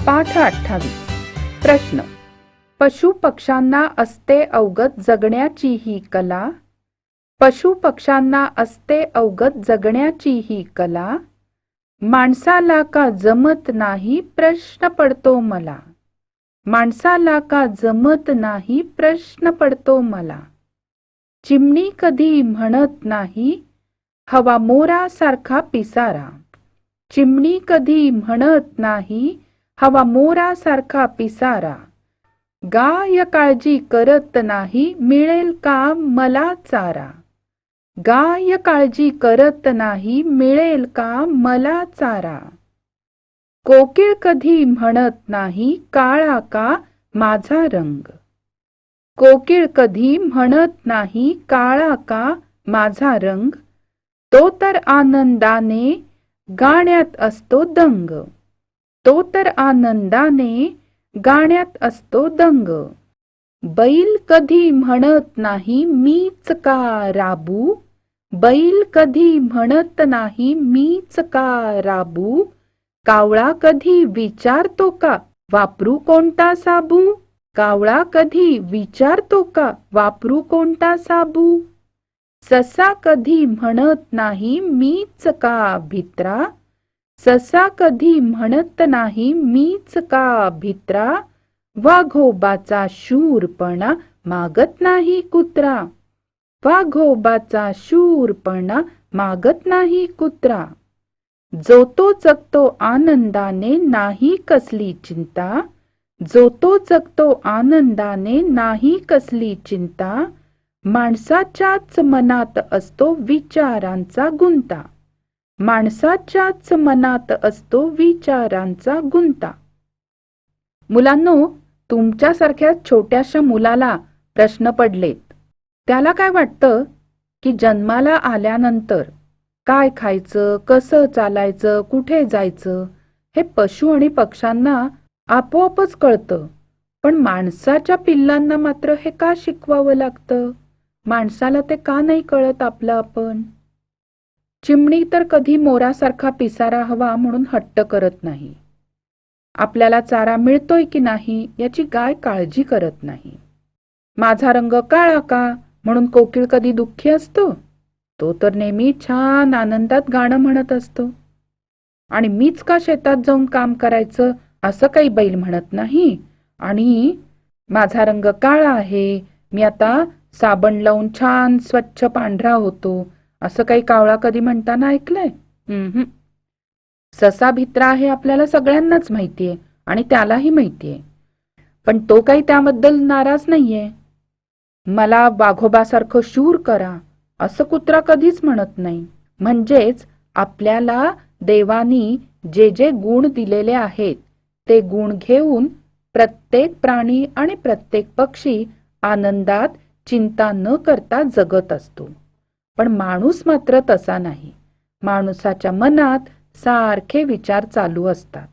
पाठ 28. प्रश्न. पशु पक्ष्यांना असते अवगत जगण्याची ही कला. पशु पक्ष्यांना असते अवगत जगण्याची ही कला. माणसाला का जमत नाही प्रश्न पडतो मला. माणसाला का जमत नाही प्रश्न पडतो मला. चिमणी कधी म्हणत नाही हवा मोरासारखा पिसारा. चिमणी कधी म्हणत नाही हवा मोरासारखा पिसारा. गाय काळजी करत नाही मिळेल का मला चारा. गाय काळजी करत नाही मिळेल का मला चारा. कोकिळ कधी म्हणत नाही काळा का माझा रंग. कोकिळ कधी म्हणत नाही काळा का माझा रंग. तो तर आनंदाने गाण्यात असतो दंग. तो तर आनंदाने गाण्यात असतो दंग. बैल कधी म्हणत नाही मीच का राबू. बैल कधी म्हणत नाही मीच का राबू. कावळा कधी विचारतो का वापरू कोणता साबू. कावळा कधी विचारतो का वापरू कोणता साबू. ससा कधी म्हणत नाही मीच का भित्रा. ससा कधी म्हणत नाही मीच का भित्रा. वाघोबाचा शूरपणा मागत नाही कुत्रा. वाघोबाचा शूरपणा मागत नाही कुत्रा. जो तो जगतो आनंदाने नाही कसली चिंता. जो तो जगतो आनंदाने नाही कसली चिंता. माणसाच्याच मनात असतो विचारांचा गुंता. माणसाच्याच मनात असतो विचारांचा गुंता. मुलांनो, तुमच्यासारख्या छोट्याशा मुलाला प्रश्न पडलेत. त्याला काय वाटतं की जन्माला आल्यानंतर काय खायचं, कसं चालायचं, कुठे जायचं हे पशु आणि पक्ष्यांना आपोआपच कळतं. पण माणसाच्या पिल्लांना मात्र हे का शिकवावं लागतं? माणसाला ते का नाही कळत आपलं आपण? चिमणी तर कधी मोरासारखा पिसारा हवा म्हणून हट्ट करत नाही. आपल्याला चारा मिळतोय की नाही याची गाय काळजी करत नाही. माझा रंग काळा का म्हणून कोकिळ कधी दुःखी असतो? तो तर नेहमी छान आनंदात गाणं म्हणत असतो. आणि मीच का शेतात जाऊन काम करायचं असं काही बैल म्हणत नाही. आणि माझा रंग काळा आहे, मी आता साबण लावून छान स्वच्छ पांढरा होतो असं काही कावळा कधी म्हणताना ऐकलंय? ससा भित्रा हे आपल्याला सगळ्यांनाच माहितीये आणि त्यालाही माहितीये. पण तो काही त्याबद्दल नाराज नाहीये. मला वाघोबासारखं शूर करा असं कुत्रा कधीच म्हणत नाही. म्हणजेच आपल्याला देवानी जे जे गुण दिलेले आहेत ते गुण घेऊन प्रत्येक प्राणी आणि प्रत्येक पक्षी आनंदात चिंता न करता जगत असतो. पण माणूस मात्र तसा नाही. माणसाच्या मनात सारखे विचार चालू असतात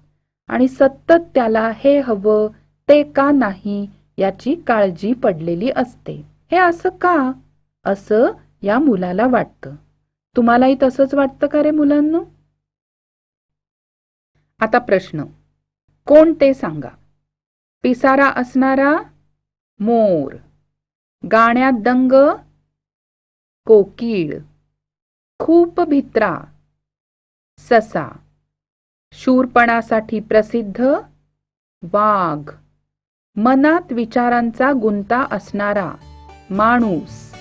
आणि सतत त्याला हे हवं ते का नाही याची काळजी पडलेली असते. हे असं का? असं या मुलाला वाटतं. तुम्हालाही तसंच वाटतं का रे मुलांनो? आता प्रश्न. कोण ते सांगा. पिसारा असणारा मोर. गाण्यात दंग कोकिळ. खूप भित्रा ससा. शूरपणासाठी प्रसिद्ध वाघ. मनात विचारांचा गुंता असणारा माणूस.